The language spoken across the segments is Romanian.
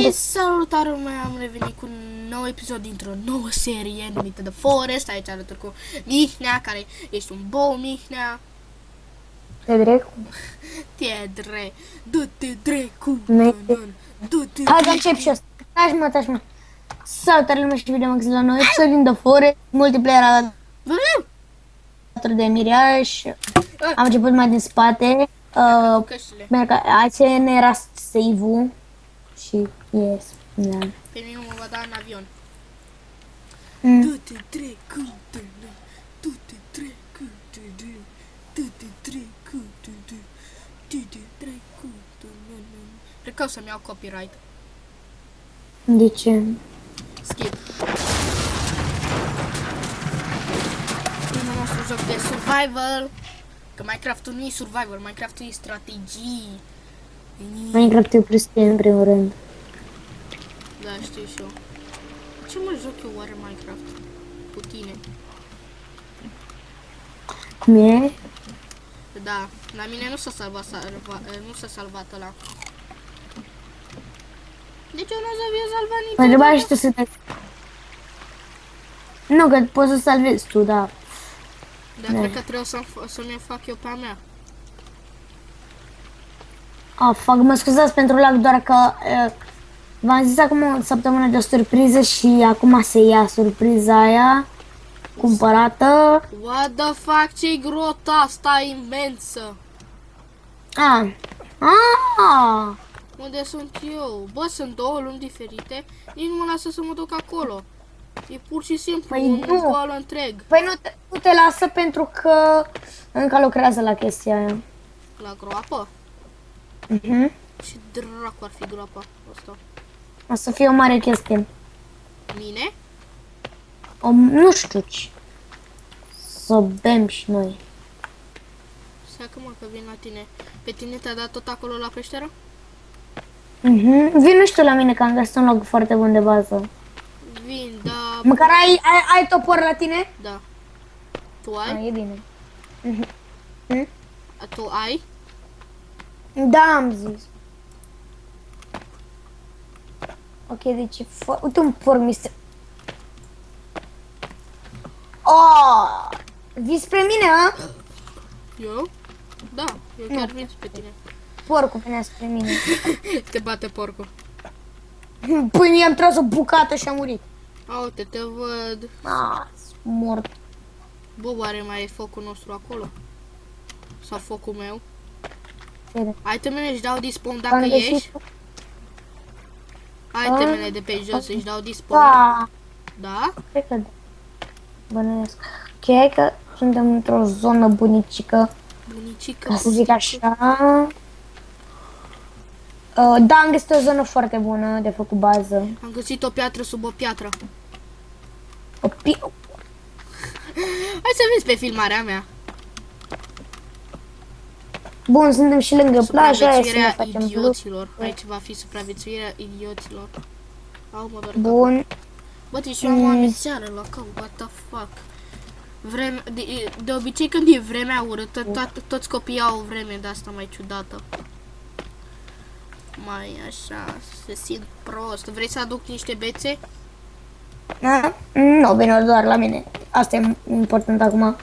unde... Salutare, lumea, am revenit cu un nou episod dintr-o nouă serie numită The Forest. Aici alături cu Mihnea, care este un bou. Mihnea, Te drecu? te dre, du-te drecu, Merge. du-te Hai că încep și asta. Taci mă. Salutare lumea și bine la noi episod din The Forest, multiplayer alături de Miriaș. Am început mai din spate. căștile. Aici ne era save-ul. Și yes, da. Pe mine mă va da în avion. Mm. Du-te drecu, du-te drecu, du-te drecu, du-te drecu. Cred că o să-mi iau copyright. De ce? Skip. Primul nostru joc de survival. Că Minecraft-ul nu e survival, Minecraft-ul e strategii. Minecraft e prostie în primul rând. Da, știu și eu. Ce mă joc eu oare Minecraft? Cu tine. Cum e? Da, la mine nu s-a salvat, nu s-a salvat ăla. Deci eu nu o să fie salvat Mă niciodată. întreba și tu să te... Nu, că poți să salvezi tu, da. Dar cred că trebuie să-mi fac eu pe a mea. Fac, mă scuzați pentru lag, doar că v-am zis acum o săptămână de o surpriză și acum se ia surpriza aia cumpărată. What the fuck, ce-i grota asta imensă? Unde sunt eu? Bă, sunt două lumi diferite. Nici nu mă lasă să mă duc acolo. E pur și simplu Păi un nu. gol întreg. Păi nu te lasă pentru că încă lucrează la chestia aia. La groapă? Ce dracu ar fi groapa asta? O să fie o mare chestie. Mine? Nu știu ce. Să bem și noi. Să că mă, că vin la tine. Pe tine te-a dat tot acolo la peșteră? Vin, nu știu, la mine că am găsit un loc foarte bun de bază. Vin, da. Măcar ai topor la tine? Da. Tu ai? E bine. Tu ai? Da, am zis. Ok, deci uite un porc mister. Vii spre mine, a? Eu? Da, eu chiar vin spre tine. Porcul venea spre mine. Te bate porcul. Păi mi-am tras o bucată și a murit. A, uite, te văd. Mort. Bă, oare mai e focul nostru acolo? Sau focul meu? Vede. Itemele își dau despawn dacă Am găsit- ieși? Itemele de pe jos își dau despawn? Da, Da? cred că da. Bănuiesc. Ok, că suntem într-o zonă bunicică, Bunicică. ca să zic așa. Da, am găsit o zonă foarte bună de făcut bază. Am găsit o piatră sub o piatră. Hai să vezi pe filmarea mea. Bun, suntem și lângă plajă, hai să ne Supraviețuirea facem blues. idioților. Aici va fi supraviețuirea idioților. Au, mă doar Bun. Bă, deci eu am o amețeală la cap, what the fuck. De obicei când e vremea urâtă, toți copiii au o vreme de asta mai ciudată. Mai așa, se simt prost. Vrei să aduc niște bețe? Nu, vine doar la mine. Asta e important acum.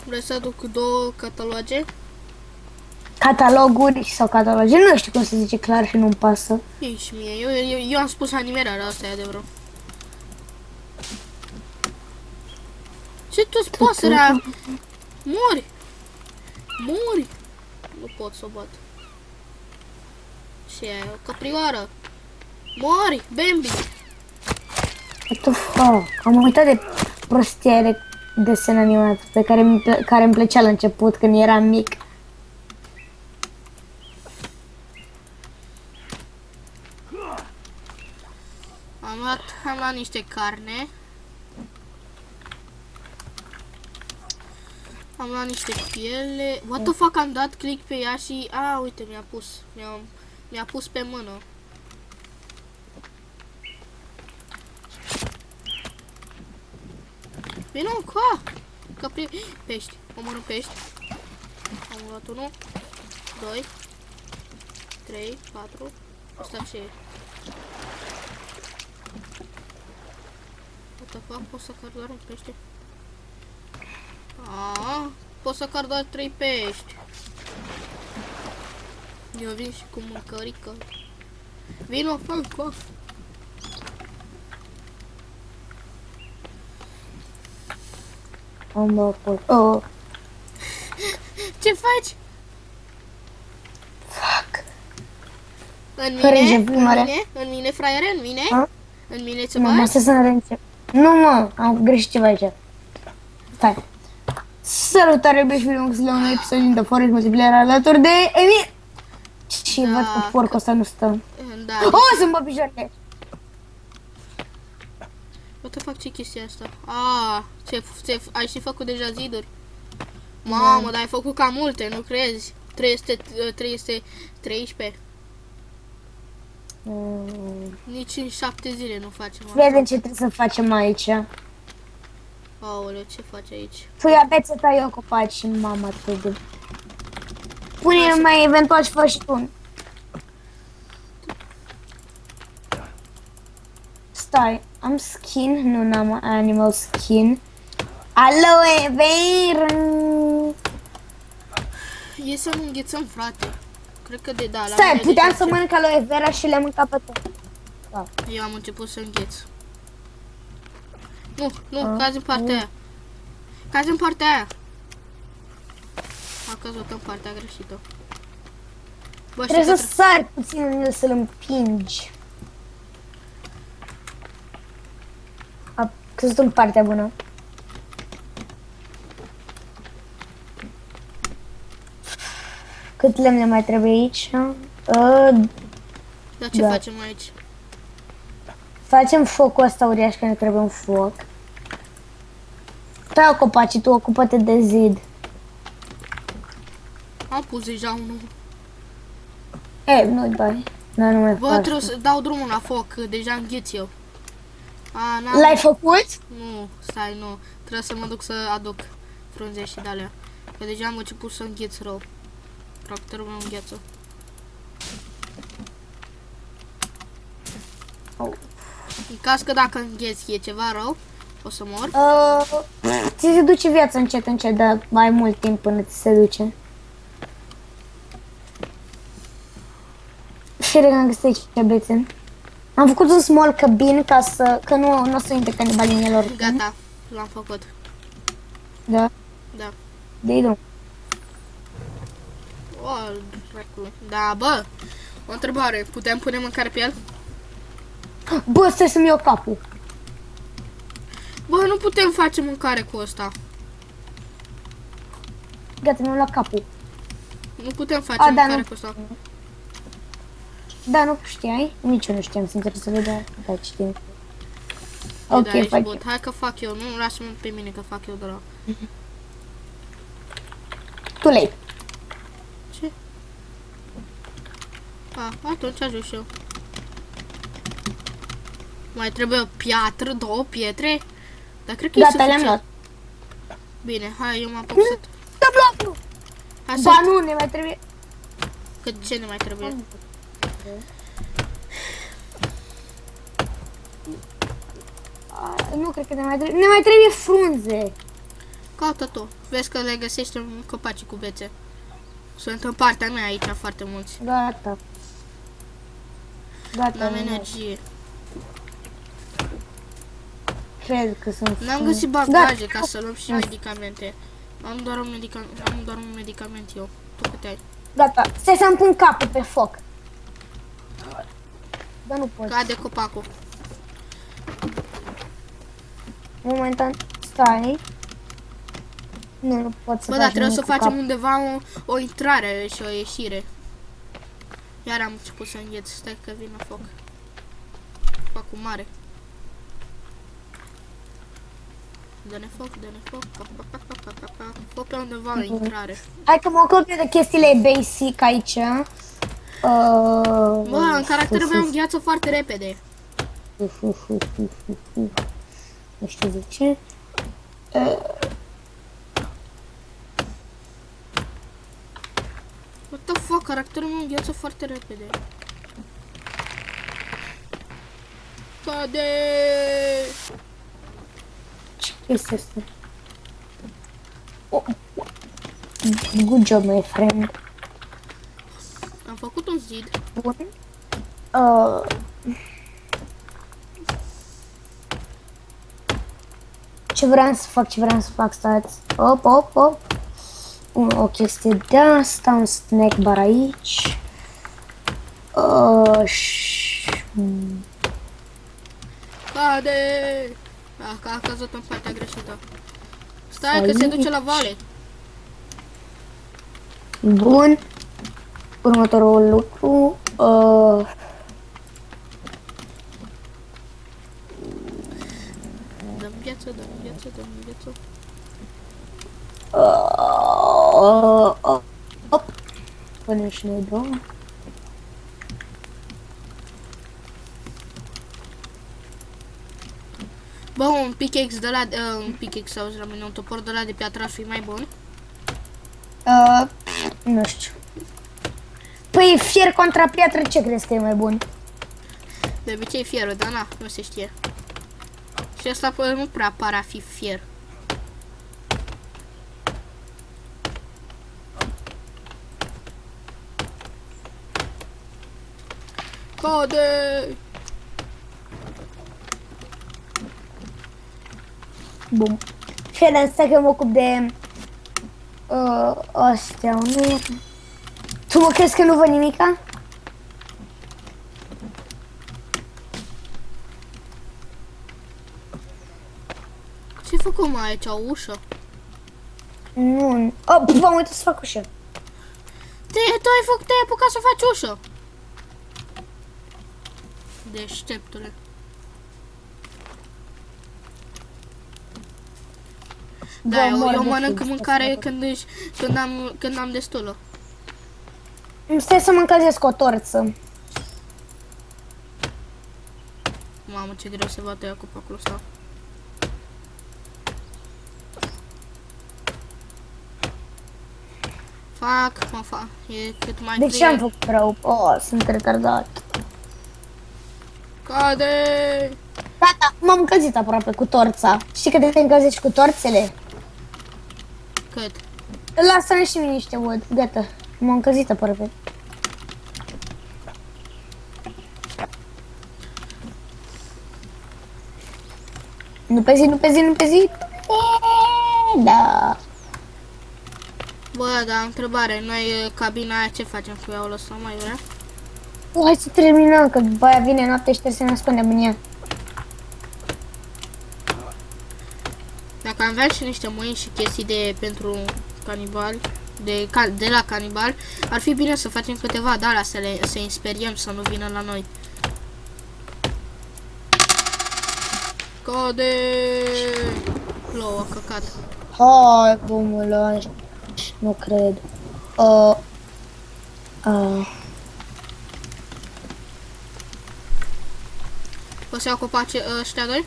Vrei să aduc două cataloge? Cataloguri sau cataloge, nu știu cum se zice clar și nu-mi pasă. Ei și mie, eu am spus animerarea, asta e adevărul. Ce tu-ți pasărea? Mori! Mori! Nu pot să o bat. Și e o caprioară. Mori! Bambi! What the fuck? Am uitat de prostia de desen animat pe care îmi plăcea la început când eram mic. Am luat niște carne. Am luat niște piele. What the fuck, am dat click pe ea și... uite, mi-a pus pe mână. Vino încoa! Pești. Omorâm pești. Am luat unul. 2, 3, 4. Asta ce e? What the fuck? Pot să car doar un pește? Pot să car doar 3 pești. Eu vin și cu mâncărică. Vino, fă. Oh, Ce faci? fuck. În Fără mine? nicio filmare. În mine, fraiere? În mine? A? În mine ce Mă, bagi? să ne reîncep. Nu, mă, am greșit ceva aici. Stai. Salutare, iubiți filmux, la un episod din The Forest Multiplayer alături de Emil. Și Da, văd că porcul ăsta nu stă. Da. Oh, sunt pe picioarele. What the fuck, ce chestia asta? Ai și făcut deja ziduri? Mamă, dar ai făcut cam multe, nu crezi? 313. Nici în 7 zile nu facem asta. Vedem ce trebuie să facem aici. Aoleu, ce faci aici? Păi aveți să tai eu copaci și mama trebuie. Pune mai eventual și fă și tu. Stai, am skin? Nu, n-am animal skin. Aloe vera! E să nu înghețăm, frate. Cred că de da, la Stai, mine puteam deja să mănânc aloe vera și le-am mâncat pe toate. Da. Eu am început să îngheț. Nu, cazi în partea aia. Cazi în partea aia. A căzut în partea greșită. Bă, știi Trebuie că să sari puțin în el să-l împingi. A căzut în partea bună. Cât lemne mai trebuie aici? Dar ce Da. facem aici? Facem focul ăsta uriaș, că ne trebuie un foc. Tai copacii, tu ocupă-te de zid. Am pus deja unul. Nu-i dai. Nu mai Bă, fac. trebuie să dau drumul la foc, că deja îngheț eu. L-ai făcut? Nu, stai, nu. Trebuie să mă duc să aduc frunze și de-alea. Că deja am început să îngheț rău. Tractorul meu îngheță. Oh. În caz că dacă îngheț e ceva rău, o să mor. Ți se duce viața încet, dar mai mult timp până ți se duce. Și am găsit aici bețe. Am făcut un small cabin ca să, că nu o să intre canibalinilor. Gata, l-am făcut. Da, Da. de drum. O, dracule. Da, bă, o întrebare. Putem pune mâncare pe el? Bă, stai să-mi iau capul. Bă, nu putem face mâncare cu ăsta. Gata, mi-am luat capul. Nu putem face Da, mâncare nu. cu ăsta. Da, nu știai? Nici eu nu știam, sincer să vedea. Da, știm. Da, Ok, ești fac. bot. Hai că fac eu. Nu, lasă-mă pe mine că fac eu de la... Tu lei. Ce? Atunci ajung și eu. Mai trebuie o piatră, 2 pietre? Dar cred că e Gata, suficient. le-am luat. Bine, hai, eu m-am popsat. Da, blocul! Hai să... Ba nu, ne mai trebuie. Că ce ne mai trebuie? Nu cred că ne mai trebuie. Ne mai trebuie frunze. Caută tu. Vezi că le găsești în copacii cu bețe. Sunt în partea mea aici foarte mulți. Gata. Gata. N-am nu mai energie. Cred că sunt N-am găsit frunze. bagaje Gata. ca să luăm și medicamente. Am doar un medicament eu. Tu câte ai? Gata. Stai să-mi pun capul pe foc. Dar nu pot. Cade copacul. Momentan, stai. Nu pot să Bă, fac dar trebuie nimic să cu facem capul. undeva o intrare și o ieșire. Iar am început să îngheț. Stai că vin la foc. Fac cu mare. Dă-ne foc, dă-ne foc. Foc pe undeva la intrare. Hai că mă ocup eu de chestiile basic aici. Bă, în caracterul meu îngheață foarte repede. Nu știu de ce. What the the fuck, caracterul meu îngheață foarte repede. Cade! Ce chestia asta? Oh, good job, my friend. Am făcut un zid. Bun. Ce vreau să fac, stați. Op. O chestie de asta, un snack bar aici. Cade! A căzut în partea greșită. Stai că se duce la vale. Bun. Următorul lucru. Dăm viață. Punem și noi două. Bă, un pickaxe de la... un pickaxe, auzi la mine, un topor de la de piatră ar fi mai bun. Nu știu. Păi fier contra piatră, ce crezi că e mai bun? De obicei fierul, dar na, nu se știe. Și asta nu prea pare a fi fier. Cade! Bun. Fier, însă că mă ocup de astea, nu? Tu mă crezi că nu văd nimica? Ce-ai făcut mai aici, o ușă? Nu. V-am uitat să fac ușă. Te-ai apucat să faci ușă. Deșteptule. Da, eu mănânc mâncare când am destulă. Îmi stai să mă încălzesc o torță. Mamă, ce greu se va tăia copacul ăsta. Fac, e cât mai De ce am făcut rău? Sunt retardat. Cade! Gata, m-am încălzit aproape cu torța. Știi că te încălzești cu torțele? Cât? Lasă-mi și mie niște wood. Gata, m-am încălzit aproape. Nu pe zi. Da. Bă, dar întrebare, noi cabina aia ce facem cu ea? O lăsăm mai vrea? Hai să terminăm, că după aia vine noapte și trebuie să ne ascundem în ea. Dacă am avea și niște mâini și chestii pentru canibali, de la canibali, ar fi bine să facem câteva de alea, să îi speriem să nu vină la noi. Cade! Plouă, a căcat. Hai, omule, nu cred. O să iau copaci ăștia doi?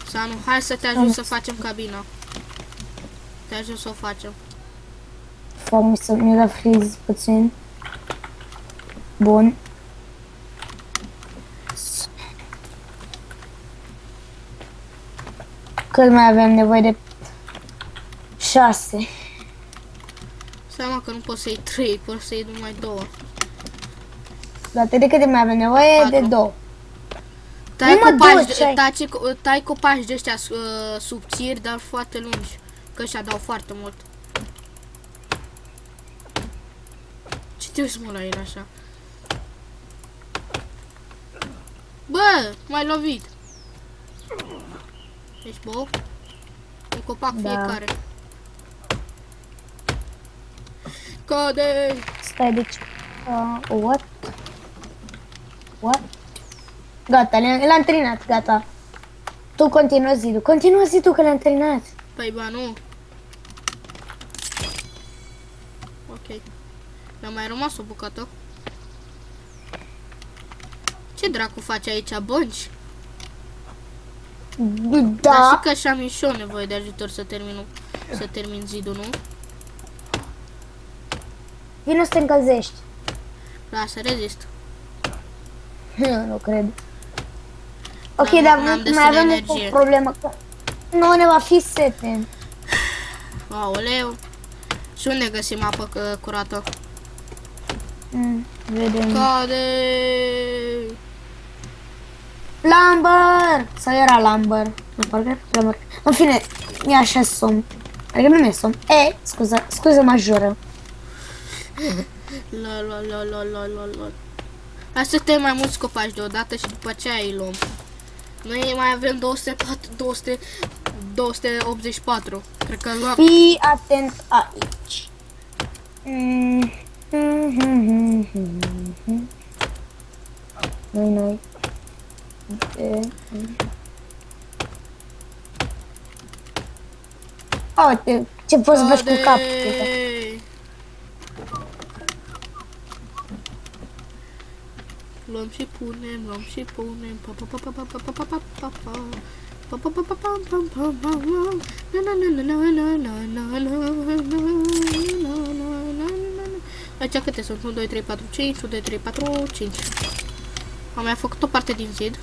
Sau nu? Hai să te ajut să facem cabina. Te ajut să o facem. Fă-mi să mi la freeze puțin. Bun. Cât mai avem nevoie de 6. Seama că nu poți să iei 3, poți să iei numai 2. Dar de câte mai avem nevoie? 4. De 2. Tai copaci de ăștia subțiri, dar foarte lungi. Că ăștia dau foarte mult. Ce te uiți, mă, la el așa? Bă, m-ai lovit. Ești bou? Un copac fiecare. Cade! Stai, deci... what? Gata, l-am terminat, gata. Tu continuă zidul. Continuă zidul, că l-am terminat. Păi ba nu. Ok. Mi-a mai rămas o bucată. Ce dracu faci aici, bănci? Dar Da. și că și-am și eu nevoie de ajutor să termin zidul, nu? Vino să te încălzești. Lasă, rezist. Nu cred. Ok, Dar dar n-am destul mai de avem energie. o problemă. Nu ne va fi sete. Aoleu. Și unde găsim apă curată? Vedem. Cade! Lumber! Sau era lumber? Nu, parcă lumber. În fine, e așa somn. Adică nu mi-e somn. Scuze majoră. Lol. Hai să tăiem mai mulți copaci deodată și după aceea îi luăm. Noi mai avem 284. Cred că luăm. Fii atent aici. Noi. Uite, ce poți să faci cu capul. Luăm și punem. Aici câte sunt? 1, 2, 3, 4, 5, 1, 2, 3, 4, 5. Am mai făcut o parte din zid.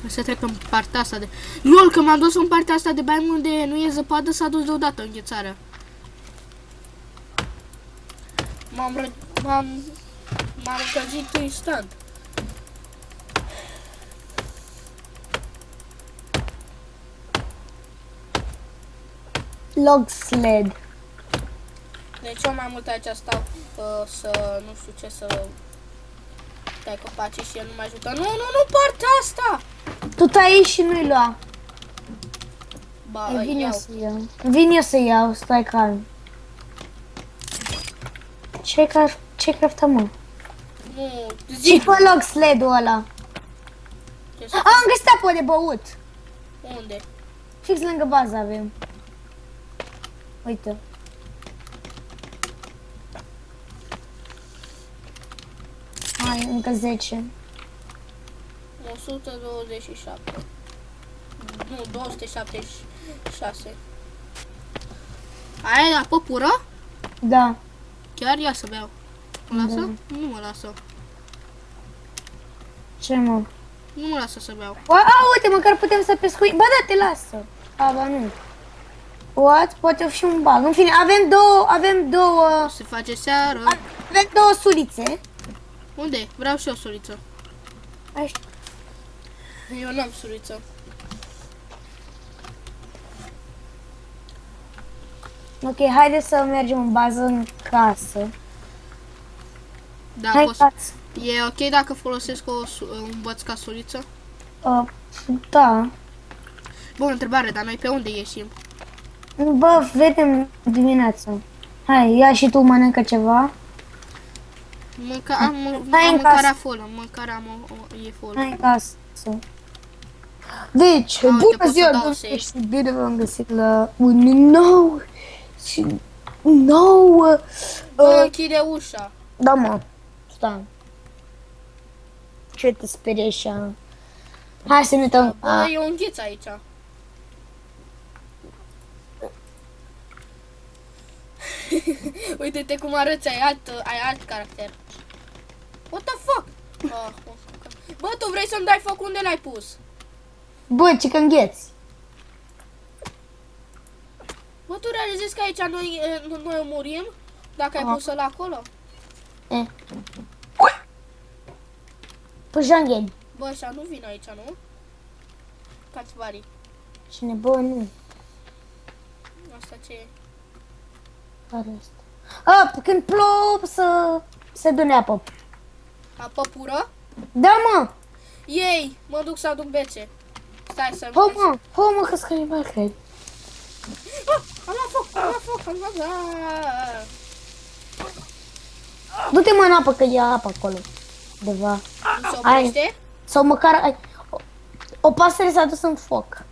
Să trec în partea asta de... LOL, că m-am dus în partea asta de baie unde nu e zăpadă, s-a dus deodată înghețarea. M-am încălzit instant. Log sled. Deci eu mai mult aici stau să nu știu ce să tai copacii și el nu mă ajută. Nu partea asta! Tu tai și nu-i lua. Ba, Vin eu iau. să iau. Vin eu să iau, stai calm. Ce craftă, mă? Nu, Și zi. fă log sled-ul ăla. Ce să- Am găsit apă de băut. Unde? Fix lângă bază avem. Uite. Hai, încă 10. 127. Nu, 276. Aia e apă pură? Da. Chiar ia să beau. Mă lasă? Nu mă lasă. Ce, mă? Nu mă lasă să beau. Uite, măcar putem să pescuim. Ba da, te lasă. Ba nu. What? Poate fi un bug. În fine, avem două Se face seară. avem două sulițe. Unde? Vreau și o suriță. Așa. Eu n-am suriță. Ok, haide să mergem în bază în casă. Da, Hai, poți. casă. E ok dacă folosesc un băț ca suriță? Da. Bună întrebare, dar noi pe unde ieșim? Bă, vedem dimineața. Hai, ia și tu mănâncă ceva. Am Hai în mâncarea casă. full, mâncarea e full. Hai în casă. Deci, uite, pot bună să ziua, dau domnule, save. și bine v-am găsit la un nou Bă, închide ușa. Da, mă. Stai. Ce te sperie așa? Hai să ne uităm. Bă, e un gheț aici. Uite-te cum arăți, ai alt caracter. What the fuck? Bă, tu vrei să-mi dai foc, unde l-ai pus? Bă, ce că îngheți. Bă, tu realizezi că aici noi murim? Dacă ai pus-l acolo? Păi jangheni. Bă, așa nu vin aici, nu? Cațibarii. Cine, bă, nu. Asta ce e? Care asta? Când plouă să se dune apă. Apă pură? Da, mă. Ei, mă duc să aduc bețe. Stai să... Ho, mă, că scanimal, cred. Am luat foc. Du-te, mă, în apă, că e apă acolo. Undeva. Nu se oprește? Sau măcar... O pasăre s-a dus în foc.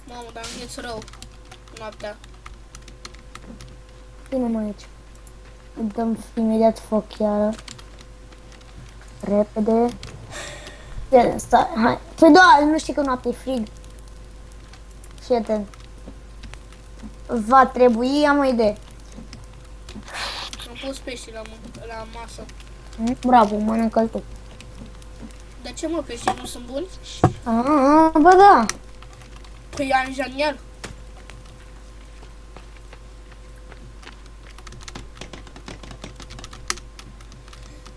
Mamă, dar îngheț rău. Noaptea. Bine, mă, aici. Dăm imediat foc iară. Repede. Ia, stai, hai. Păi da, nu știi că noapte e frig. Fii atent. Va trebui, am o idee. Am pus pești la masă. Bravo, mănâncă-l tu. De ce mă, peștii nu sunt buni? Bă, da. Păi am janier.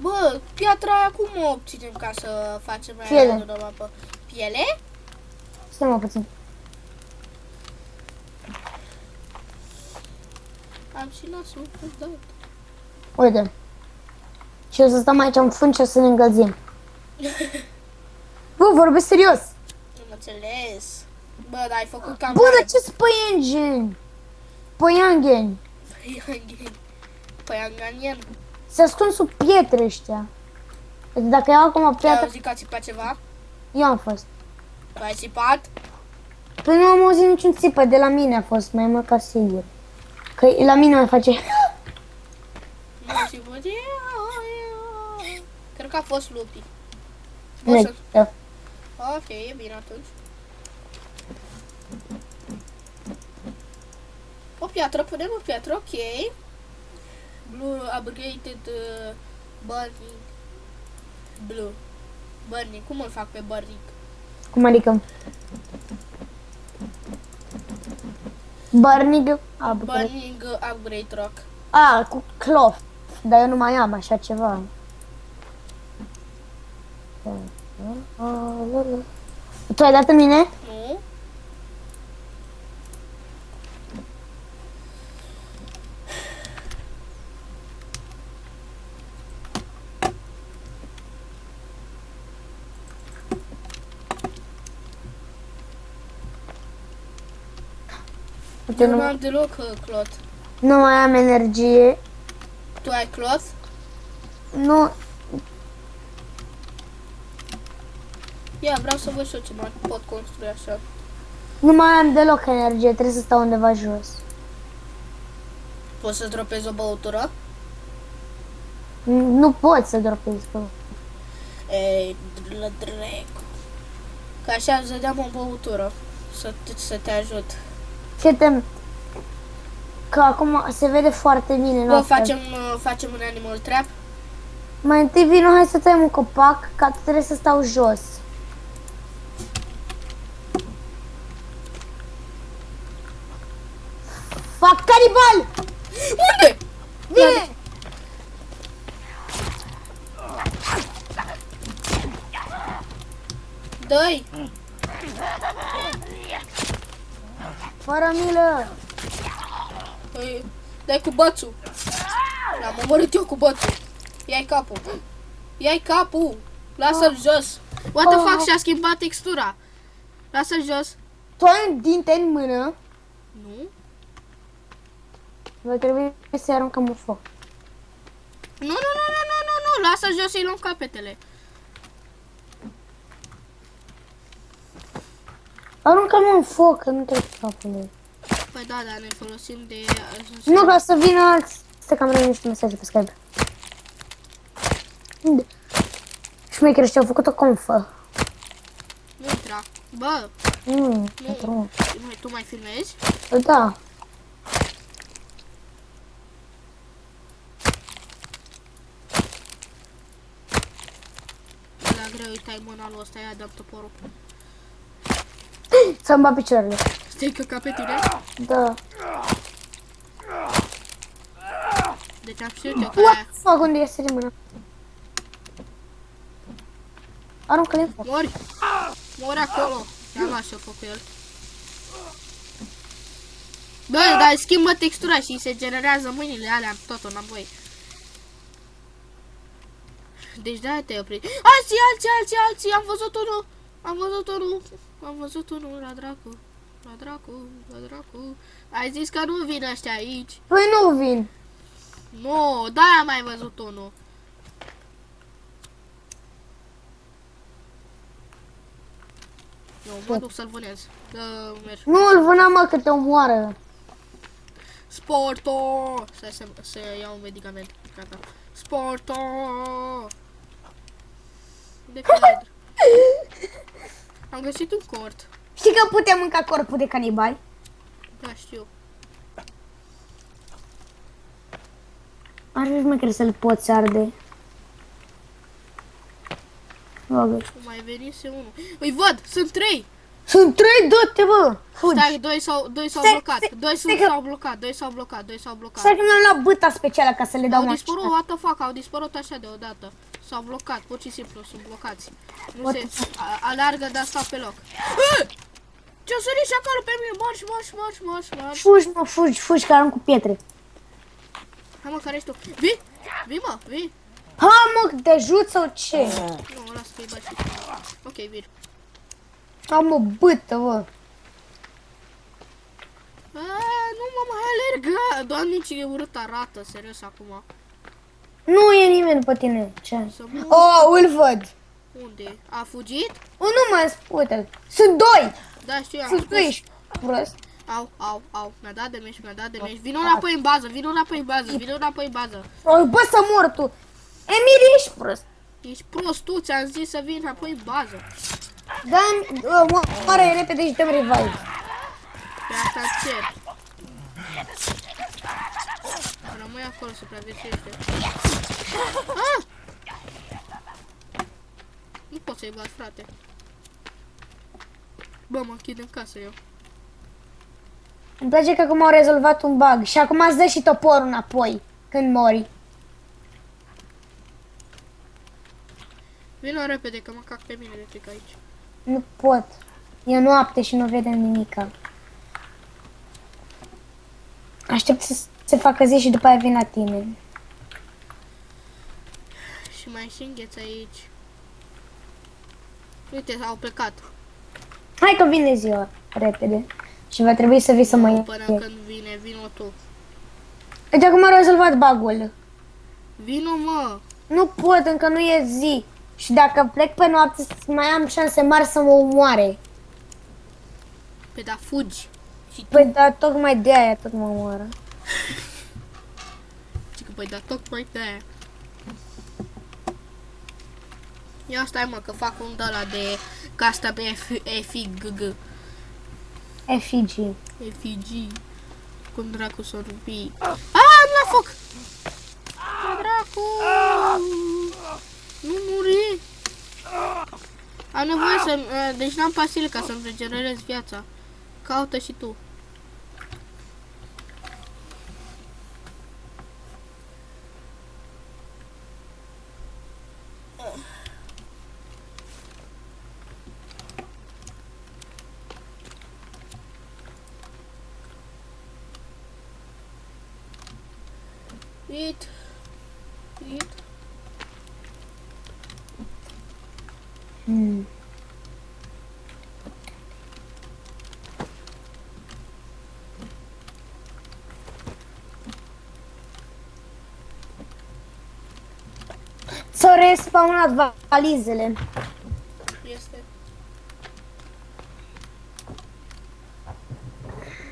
Bă, piatra aia cum o obținem ca să facem Piele. aia de mapă? Piele? Stai mă puțin. Am și nasul dat. Uite. Și o să stăm aici în fân și o să ne încălzim. Bă, vorbesc serios. Nu mă înțeles. Bă, dar ai făcut cam Bă, dar ce-s păiengeni? Păiangeni. Păianganien. Se ascund sub pietre ăștia. Deci dacă iau acum Te-ai piatră, auzit că a țipat ceva? eu am fost. Tu ai țipat? Păi nu am auzit niciun țipă, de la mine a fost, mai mult ca sigur. Că la mine mai face... Nu am țipat. Cred că a fost lupi. Merg. Ok, e bine atunci. O piatră, punem o piatră, ok. Blue upgraded burning. Blue. Burning, cum îl fac pe burning? Cum adică? Burning... Burning upgrade rock. Cu cloth. Dar eu nu mai am așa ceva. Tu ai dat în mine? Nu? Uite, Eu nu nu, am deloc cloth. nu mai am energie. Tu ai cloth? Nu, Ia, vreau să văd și eu ce mai pot construi așa. nu mai am deloc energie, trebuie să stau undeva jos. Poți să dropezi o băutură? Nu pot să dropez, bă. Ei, dracu. Că așa îți dădeam o băutură. Să te ajut. Ce tem... Că acum se vede foarte bine. Bă, noaptea. facem un animal trap? Mai întâi vino, hai să tăiem un copac, că trebuie să stau jos. Fac canibal! Unde? Vine! Dă-i! Fără milă! Dai cu bățul. L-am omorât eu cu bățul. Ia-i capul. Ia-i capul. Lasă-l jos. What the fuck, și-a schimbat textura. Lasă-l jos. Tu ai un dinte în mână, Nu? va trebui să-i aruncăm în foc. Nu. Lasă-l jos să-i luăm capetele. Aruncăm în foc, că nu trebuie capul lui. Păi da, dar ne folosim de... Nu, ca să vină alți... Stai că am rău niște mesaje pe Skype. Unde? Șmecher ăștia au făcut o confă. Nu intra. Bă, Nu. tu mai filmezi? Da. La greu, uite-ai mâna lui ăsta, ia dă toporul. Să-mi bat picioarele. Stai că ca pe tine? Da. Deci am știut eu că What aia... the fuck, unde iese din mână? Aruncă-l în foc. Mori! Mori acolo! I-am luat și eu foc cu el. Bă, dar schimbă textura și se generează mâinile alea tot înapoi. Deci de-aia te-ai oprit. Alții! Am văzut unul la dracu. Ai zis că nu vin ăștia aici. Păi nu vin. Nu, de-aia am mai văzut unul. Eu mă duc să-l vânez. Merg. Nu îl vâna, mă, că te omoară. Sporto! Să iau un medicament. Gata. Sporto! De cred. Am găsit un cort. Știi că putem mânca corpul de canibali? Da, știu. Ar fi mai cred să le poți arde. Bagă. Mai venise unul. Îi văd, sunt 3. Sunt 3, du-te, bă! Fugi! Stai, 2 s-au Stai, blocat. stai, 2 stai că- s-au blocat, 2 s-au blocat, 2 s-au blocat. Stai că mi-am luat băta specială ca să le dau Au mai dispărut, what the fuck, au dispărut așa deodată. S-au blocat, pur și simplu, sunt blocați. Nu What se the fuck? alargă, dar stau pe loc. Ce-a sărit și acolo pe mine? Marș. Fugi, mă, fugi, că arunc cu pietre. Hai mă, care ești tu? Vii? Vii, mă, vii? Ha, mă, te ajut sau ce? Nu, lasă că-i baci. Ok, vin. Am o bătă, bă. Nu mă mai alergă. Doamne, ce urât arată, serios, acum. Nu e nimeni după tine. Ce? Să mă... Oh, îl văd. Unde? A fugit? Nu mă spute. Sunt 2. Da, știu, am Sunt spus. 2. Prost. Au. Mi-a dat de meș. Vino înapoi în bază. Oh, bă, să mor tu. Emil, ești prost. Ești prost tu, ți-am zis să vii înapoi în bază. Da, moare repede și dăm revive. Pe asta cer. Rămâi acolo, supraviețuiește. Ah! Nu pot să-i bat, frate. Bă, mă închid în casă eu. Îmi place că acum au rezolvat un bug și acum îți dă și toporul înapoi când mori. Vino repede, că mă cac pe mine de frică aici. Nu pot. E noapte și nu vedem nimica. Aștept să se facă zi și după aia vin la tine. Și mai și îngheț aici. Uite, au plecat. Hai că vine ziua, repede. Și va trebui să vii să mă Până iei. când vine, vino tu. Deci acum au rezolvat bug-ul. Vino, mă. Nu pot, încă nu e zi. Și dacă plec pe noapte, mai am șanse mari să mă omoare. Pe da, fugi. Și tu, Păi da, tocmai de aia tot mă omoară. că păi da, tocmai de aia. Ia stai, mă, că fac un ăla de casta pe FIGG. FG. FIG. Cum dracu să rupi. Am la foc! Ce dracu! Nu muri! Am nevoie să... Deci n-am pasile ca să-mi regenerez viața. Caută și tu. It. S-au respawnat valizele. Este.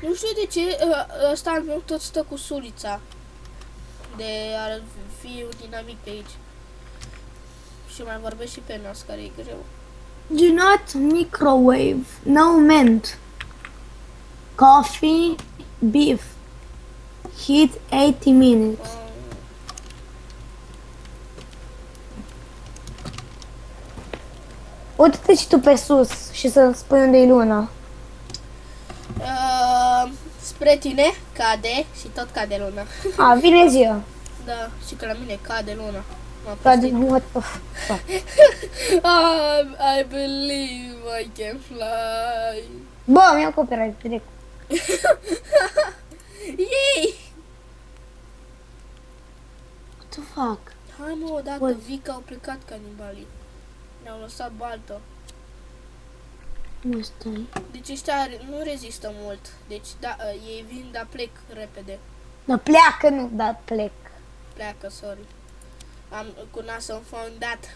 Nu știu de ce ăsta al meu tot stă cu sulița. De ar fi un dinamic pe aici. Și mai vorbesc și pe nas, care e greu. Do not microwave. No mint. Coffee. Beef. Heat 80 minutes. Uite-te și tu pe sus și să spui unde e luna. Spre tine cade și tot cade luna. A, vine ziua. Da, și că la mine cade luna. M-am Cade, prostit. what the fuck. I believe I can fly. Bă, mi-au copyright direct. Yay! What the fuck? Hai mă, odată, Bă. Vic au plecat canibalii. Ne-au lăsat baltă. Nu stai. Deci ăștia nu rezistă mult. Deci da, ei vin, dar plec repede. Da, pleacă, nu, da, plec. Pleacă, sorry. Am cu nasul înfundat.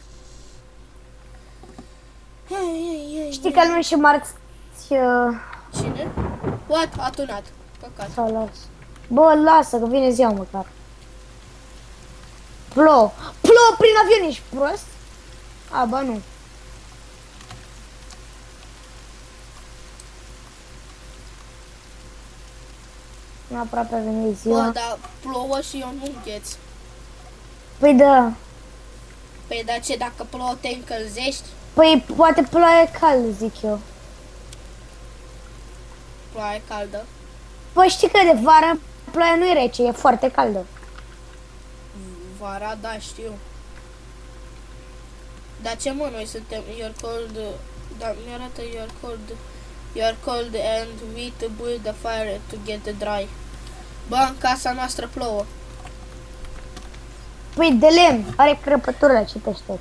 Știi că al meu și Marx Cine? What? A tunat. Păcat. s-au las. Bă, lasă, că vine ziua măcar. Plouă. Plouă prin avion, ești prost? A, ba nu. Aproape a venit ziua. Bă, dar plouă și eu nu îngheț. Păi da. Păi dar ce, dacă plouă te încălzești? Păi poate ploaie cald, zic eu. Ploaie caldă. Păi știi că de vară ploaia nu e rece, e foarte caldă. Vara, da, știu. Dar ce mă, noi suntem, you're cold, da, mi-arată you're cold and we to build the fire to get the dry. Bă, în casa noastră plouă. Păi de lemn, are crăpătură la citește.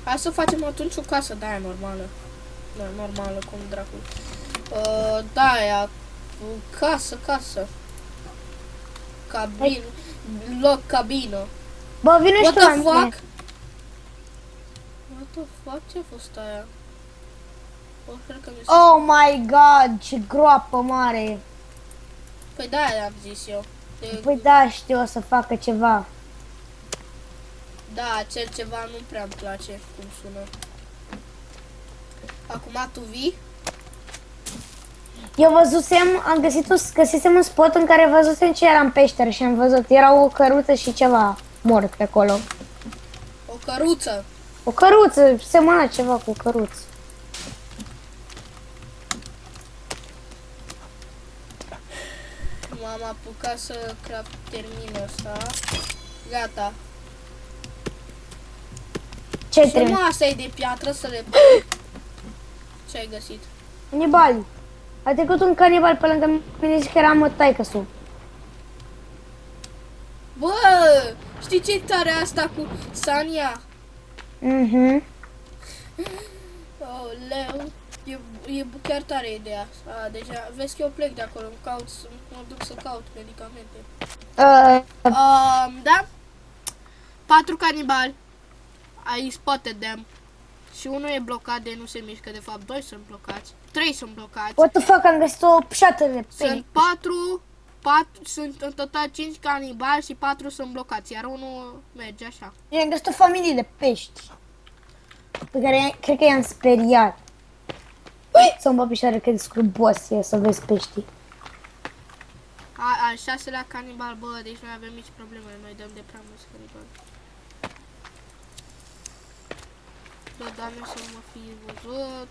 Hai să facem atunci o casă de aia normală. Da, normală, cum dracu. Da, aia, casă. Cabină, loc, cabină. Bă, vine și What tu la the mine. fuck? What the fuck? Ce a fost aia? Bă, cred că mi se... Oh my god, ce groapă mare. Păi da, am zis eu. Păi da, știu, o să facă ceva. Da, acel ceva nu prea îmi place cum sună. Acum tu vii? Eu găsisem un spot în care văzusem ce era în peșteră și am văzut, era o căruță și ceva mort pe acolo. O căruță. O căruță, semăna ceva cu o căruță. M-am apucat să termin ăsta. Gata. Ce Ce trebuie? masă e de piatră să le... Ce ai găsit? Canibali. A trecut un canibal pe lângă mine, zice că era mă taică-su. Bă, știi ce tare asta cu Sania? Mhm. Oh, leu. E chiar tare ideea. Deja, vezi că eu plec de acolo, mă duc să caut medicamente. Da? 4 canibali. I spotted them. Și unul e blocat de nu se mișcă, de fapt 2 sunt blocați. 3 sunt blocați. What the fuck, am găsit o șată de Sunt pene. 4, sunt în total 5 canibali și 4 sunt blocați, iar unul merge așa. Eu am găsit o familie de pești. Pe care cred că i-am speriat. Să-mi bă picioare că scrubos e să vezi peștii. Al 6-lea canibal, bă, deci noi avem mici probleme, noi dăm de prea mulți canibali. Da, Doamne, să mă fi văzut.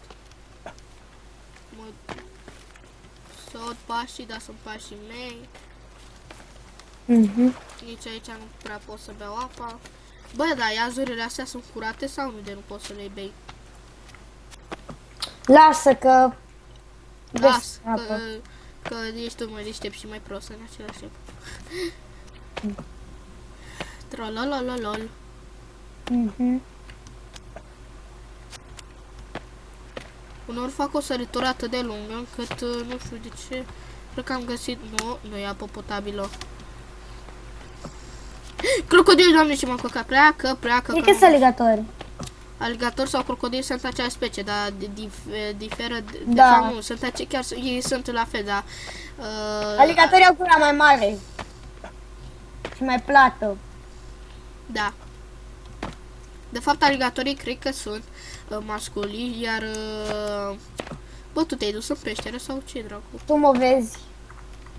Să aud pașii, dar sunt pașii mei. Mhm. Nici aici nu prea pot să beau apa. Bă, da, iazurile astea sunt curate sau nu de nu poți să le bei? Lasă că... Las, Găsi apă. că ești tu mai deștept și mai prost în același timp. Trololololol. Mhm. Unor fac o săritură atât de lungă încât nu știu de ce. Cred că am găsit... Nu e apă potabilă. Crocodil, doamne, ce m-am căcat. Pleacă. E că sunt aligatori. Aligator sau crocodil sunt aceeași specie, dar diferă. De Da. fapt, nu, sunt chiar ei sunt la fel, dar... Aligatorii au gura mai mare. Și mai plată. Da. De fapt, aligatorii cred că sunt masculi, iar... Bă, tu te-ai dus în peșteră sau ce, dracu? Tu mă vezi.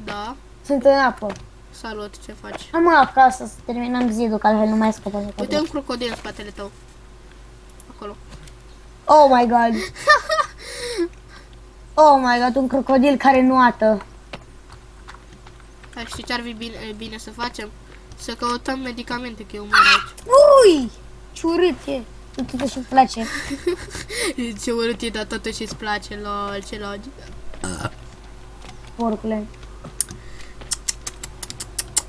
Da. Sunt în apă. Salut, ce faci? Am acasă să terminăm zidul, că altfel nu mai scapă de Uite un crocodil în spatele tău. Acolo. Oh my god. Oh my god, un crocodil care nuată. Hai, știi ce ar fi bine să facem? Să căutăm medicamente, că eu mor aici. Ui! Ce urât e. Nu totuși îmi place. Ce urât e, dar totuși îți place, lol, ce logic. Porcule.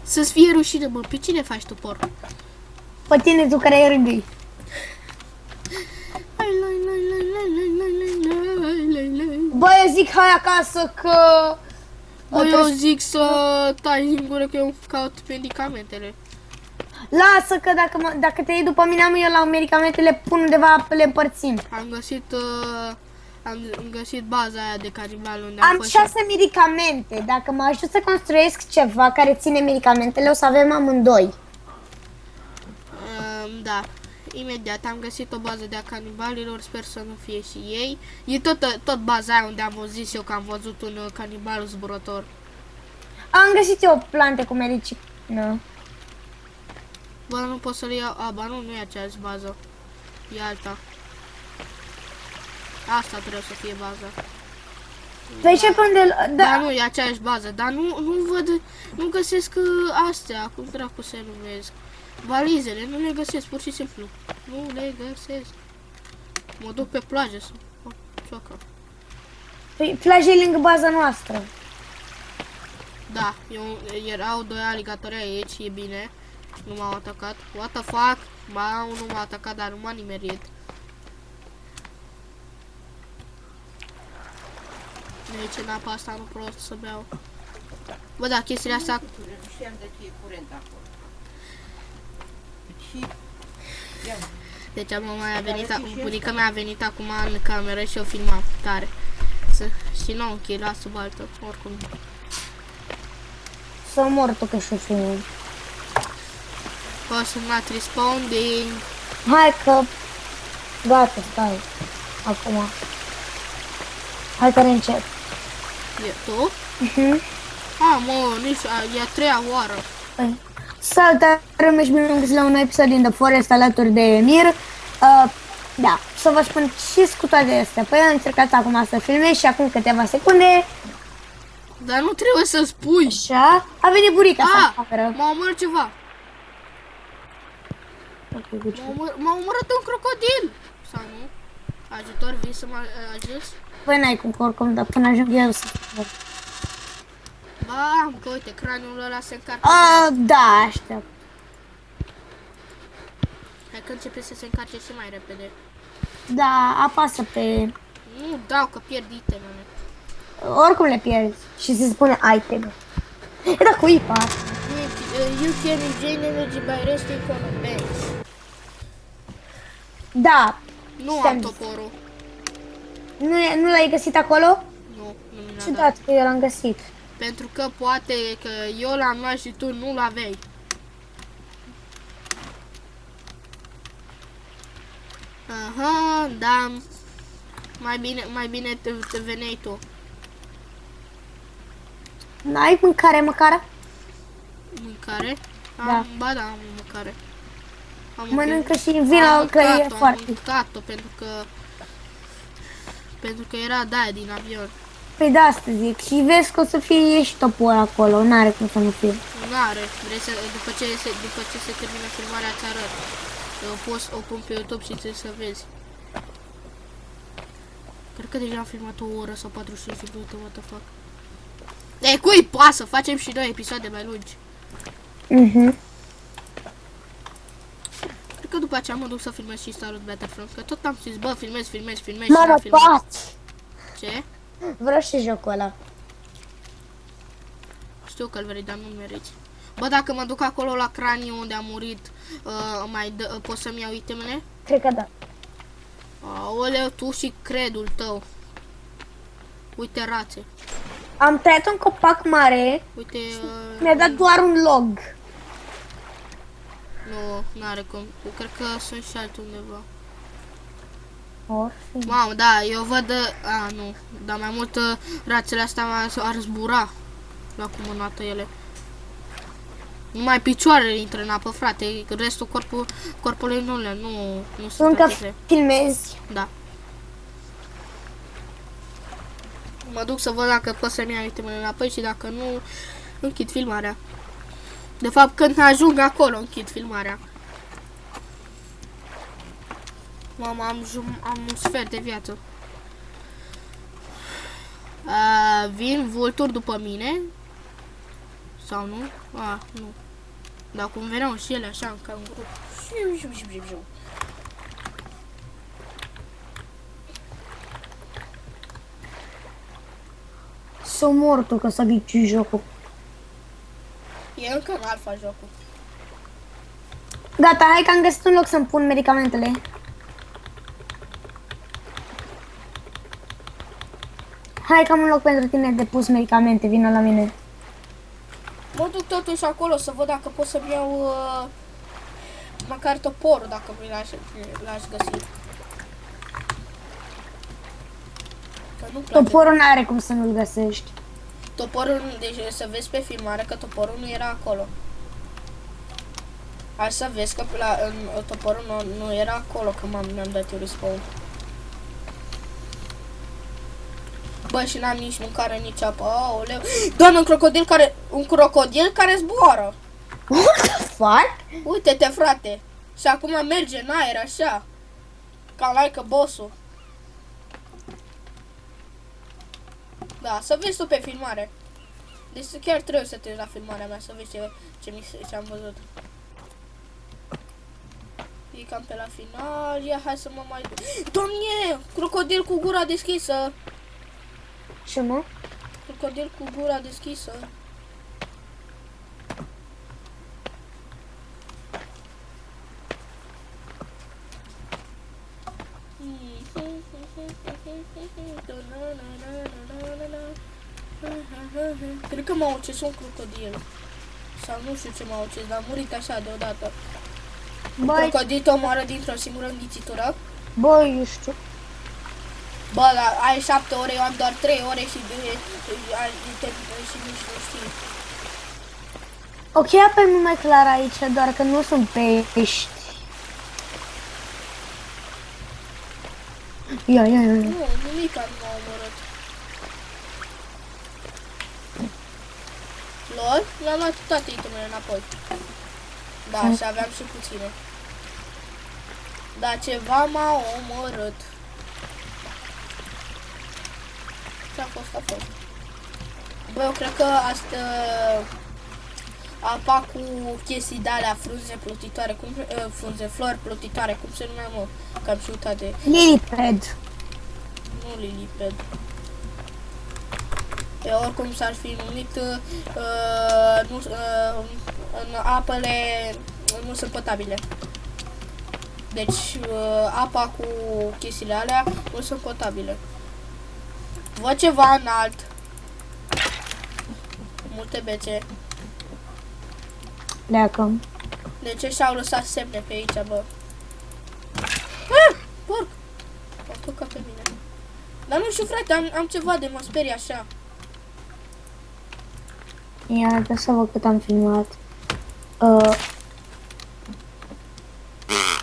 Să-ți fie rușine, mă, pe cine faci tu, porc? Pe tine, tu care ai râgâi. Bă, eu zic hai acasă că... Bă, eu zic să tai în gură că eu caut medicamentele. Lasă că dacă te iei după mine, am eu la medicamente, le pun undeva, le împărțim. Am găsit baza aia de canibal unde Am fost 6 medicamente. Dacă mă ajut să construiesc ceva care ține medicamentele, o să avem amândoi. Da, imediat am găsit o bază de a canibalilor, sper să nu fie și ei. E tot baza aia unde am zis eu că am văzut un canibal zburător. Am găsit eu plante cu medicină. Bă, nu pot să-l iau. A, ba nu e aceeași bază. E alta. Asta trebuie să fie baza. Păi ce pe unde... Da, Da, nu, e aceeași bază, dar nu văd, nu găsesc astea, cum dracu se numesc. Valizele, nu le găsesc, pur și simplu. Nu le găsesc. Mă duc pe plajă să fac cioacă. păi plaja e lângă baza noastră. Da, erau doi aligatori aici, e bine. Nu m-au atacat. What the fuck? Ba, unul m-a atacat, dar nu m-a nimerit. Deci în apa asta nu pot să beau. Bă, da, chestiile astea... Știam de ce e curent acolo. Și... Deci mama a venit, bunica mea a venit acum în cameră și o filma tare. Și nu ok, lasă sub altă, oricum. Să mor tu că și-o filmul. Poți să not responding. Hai că... Gata, stai. Acum. Hai că reîncep. E tu? Mă, nici e a treia oară. Păi, salutare și bine am găsit la un nou episod din The Forest alături de Emir. Da, să vă spun și cu toate astea. Păi am încercat acum să filmez și acum câteva secunde. Dar nu trebuie să spui. Așa, a venit burica să facă. M-a omorât ceva. M-a omorât un crocodil. Sau nu? Ajutor, vii să mă ajuți? Păi n-ai cum, oricum, dar până ajung eu să... Ba, că uite, craniul ăla se încarcă. Da, aștept. Hai că începe să se încarce și mai repede. Da, apasă pe... Nu dau, că pierd itemele. Oricum le pierzi și se spune item. E da, cu IPA. You can regain energy by resting on a bench. Da. Nu Ți-am am zis. toporul. Nu l-ai găsit acolo? Nu mi l-a dat. Ciudat că eu l-am găsit. Pentru că poate că eu l-am luat și tu nu l-aveai. Aha, da. Mai bine te veneai tu. N-ai mâncare măcar? Mâncare? Da. Ba da, am mâncare. Mănâncă și vină că e foarte... Am mâncat-o pentru că era de-aia din avion. Păi da, asta zic. Și vezi că o să fie și topul acolo. N-are cum să nu fie. N-are. Vrei să, după ce se termină filmarea, ți arăt. O pun pe YouTube și trebuie să vezi. Cred că deja am filmat o oră sau 45 de minute, what the fuck. E, cui pasă? Facem și noi episoade mai lungi. Cred că după aceea mă duc să filmez și Star Wars Battlefront, că tot am zis, bă, filmez și Mamă, n-am filmat. paci! Ce? Vreau și jocul ăla. Știu că-l vrei, dar nu-l meriți. Bă, dacă mă duc acolo la craniu unde a murit, pot să-mi iau itemele? Cred că da. Aoleu, tu și credul tău. Uite rațe. Am tăiat un copac mare. Uite... Mi-a dat doar un log. Nu, n-are cum. Eu cred că sunt și altundeva. Or fi. Mamă, da, eu văd... nu. Dar mai mult rațele astea ar zbura. La cum înată ele. Numai picioarele intră în apă, frate. Restul corpului nu se Încă practice. filmezi. Da. Mă duc să văd dacă pot să-mi iau itemele înapoi și dacă nu, închid filmarea. De fapt, când ajung acolo, închid filmarea. Mama, am un sfert de viață. Vin vulturi după mine. Sau nu? Nu. Dar cum veneau și ele așa, ca în grup. Să mor tu că să vii jocul. E încă în alfa jocul. Gata, hai că am găsit un loc să-mi pun medicamentele. Hai că am un loc pentru tine de pus medicamente, vină la mine. Mă duc totuși acolo să văd dacă pot să-mi iau măcar toporul, dacă mi l-aș găsi. Că nu place. Toporul n-are cum să nu-l găsești. Toporul, deci să vezi pe filmare că toporul nu era acolo. Hai să vezi că în toporul nu era acolo, că mi-am dat eu respawn. Bă, și n-am nici mâncare, nici apă. Aoleu. Doamne, un crocodil care zboară. What the fuck? Uite-te, frate. Și acum merge în aer, așa. Ca like boss-ul. Da, să vezi tu pe filmare. Deci chiar trebuie să te uiți la filmarea mea, să vezi ce am văzut. E cam pe la final. Ia, hai să mă mai... Doamne! Crocodil cu gura deschisă. Ce mă? Crocodil cu gura deschisă. Cred că m-a ucis un crocodil. Sau nu știu ce m-a ucis, dar a murit așa deodată. Băi, Crocodil te omoară dintr-o singură înghițitură. băi, eu știu. Bă, dar ai 7 ore, eu am doar 3 ore și nici nu știi. Ok, apel mult mai clar aici, doar că nu sunt pești. Ia. Nu, nimica nu m-a omorât. Lol, le-am luat toate itemele înapoi. Da, și aveam și puține. Dar ceva m-a omorât. Ce-a fost? Bă, eu cred că asta... apa cu chestii de-alea, frunze plutitoare, flori plutitoare, cum se numea, mă? Că am și uitat de... Liliped. Nu liliped. Oricum s-ar fi numit, în apele nu sunt potabile. Deci apa cu chestiile alea nu sunt potabile. Văd ceva înalt. Multe bețe. Leacă. De ce și-au lăsat semne pe aici, bă? Ah! Porc! M-a tocat pe mine. Dar nu știu, frate, am ceva de mă sperie așa. Ia, da să văd cât am filmat.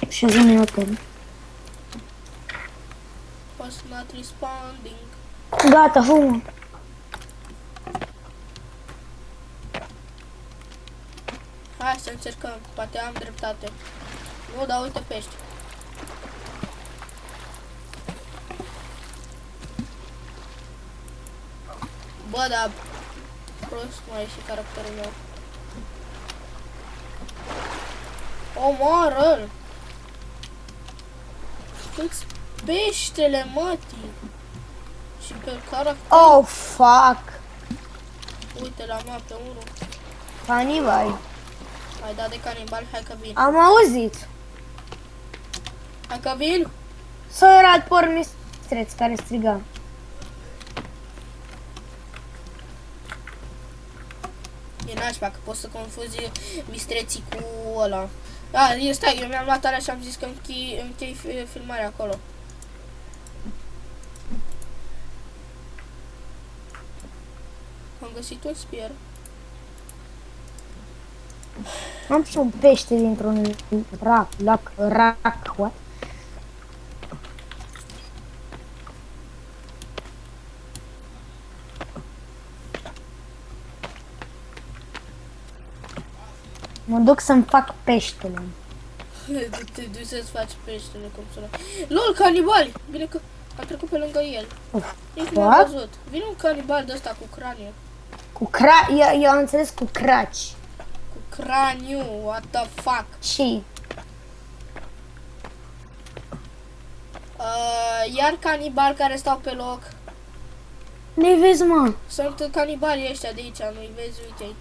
6 minute. Was not responding. Gata, fumă. Hai să încercăm, poate am dreptate. Nu, dar uite pești. Bă, dar prost mai e și caracterul meu. Omoară-l! Câți peștele, mătii! Și pe caracter... Oh, fuck. Uite la mea pe unul. Canibal. Hai dat de canibal, hai că vin. Am auzit. Hai că vin? Sau era alt pornistreț care striga. E nașpa, că poți să confuzi mistreții cu ăla. Da, stai, eu mi-am luat alea și am zis că închei filmarea acolo. Am găsit un spier. Am și un pește dintr-un rac, what? Mă duc să-mi fac peștele. Te duci să-ți faci peștele, cum sună. LOL, canibali! Bine că am trecut pe lângă el. Nici nu am What? văzut. Vine un canibal de ăsta cu craniu. Cu eu am înțeles cu craci. Cu craniu, what the fuck? Și Iar canibali care stau pe loc. nu-i vezi, mă. Sunt canibalii ăștia de aici, nu-i vezi, uite-i.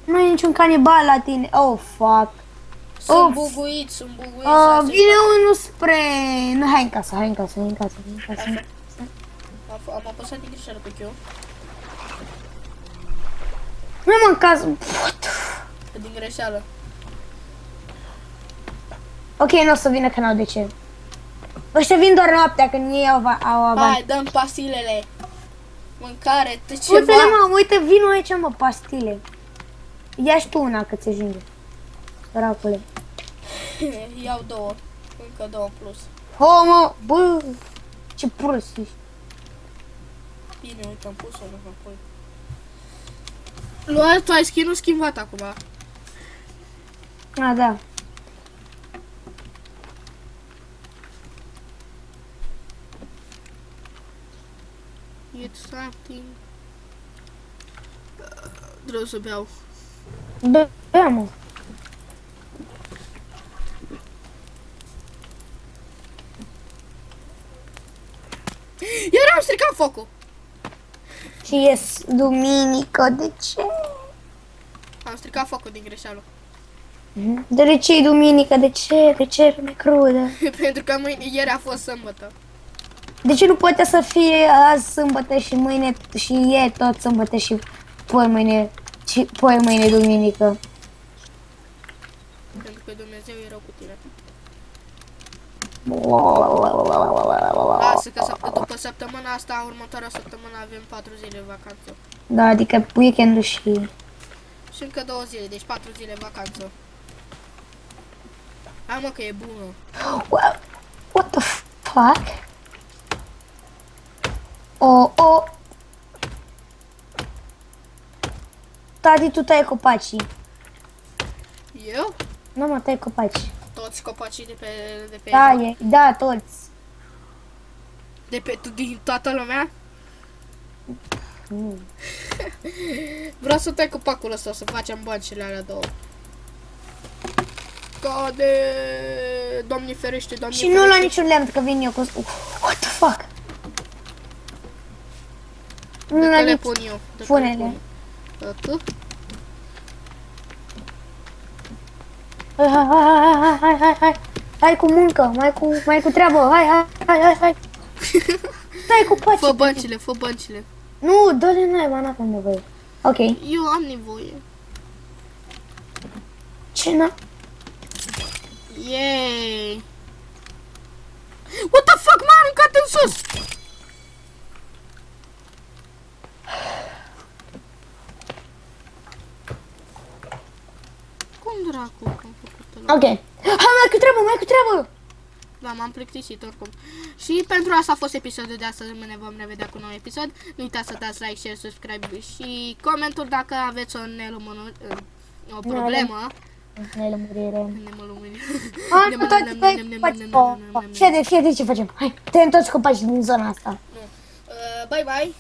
Nu e niciun canibal la tine. Oh, fuck. Sunt buguiți. Vine unul spre... Nu, hai în casă. Am apăsat din greșeală pe Q. Nu mă în casă. Din greșeală. Ok, nu o să vină că n-au de ce. Ăștia vin doar noaptea când ei au avans. Hai, dăm pastilele. Mâncare, ceva. Uite-le, mă, uite, vin aici, mă, pastile. Ia și tu una că ți ajunge. Dracule. Iau 2. Încă 2 în plus. Homo, bă, ce prost ești. Bine, uite, am pus-o înapoi. Lua, tu ai skin-ul schimbat acum. A, da. It's something. Trebuie să beau. Bea, mă. Iar am stricat focul. Și ies duminică, de ce? Am stricat focul din greșeală. De ce e duminică? De ce? De ce e crudă? Pentru că ieri a fost sâmbătă. De ce nu poate să fie azi sâmbătă și mâine și e tot sâmbătă și poi mâine duminică? Pentru că Dumnezeu e rău cu tine. Da, Lasă că după săptămâna asta, următoarea săptămână avem 4 zile vacanță. Da, adică weekendul și... Și încă 2 zile, deci 4 zile vacanță. Hai mă că e bună. What the fuck? Oh. Tati, tu tai copacii. Eu? Nu mă, tai copaci. Toți copacii de pe Da, toți. din toată lumea? Nu. Vreau să tai copacul ăsta, să facem băncile alea două. Cade! Doamne ferește, Doamne Și ferește. nu la niciun lemn, că vin eu cu... What the fuck? Nu la Dacă le nici... pun eu. Pune-le. Ok. Hai. Hai cu muncă, mai cu treabă. Hai. Stai cu pace. Fă băncile. Nu, dă-le naiba, n-avem nevoie. Ok. Eu am nevoie. Ce n-a? Yay! What the fuck, m-a aruncat în sus! Cum dracu am făcut-o? Ok. Hai, mai cu treabă. Da, m-am plictisit oricum. Și pentru asta a fost episodul de astăzi. Mâine vom revedea cu un nou episod. Nu uitați să dați like, share, subscribe și comentul dacă aveți o problemă. Nelămurire. Nemălumire. Hai, cu toate, hai, fie de ce facem. Hai, tăiem toți copacii din zona asta. Bye bye.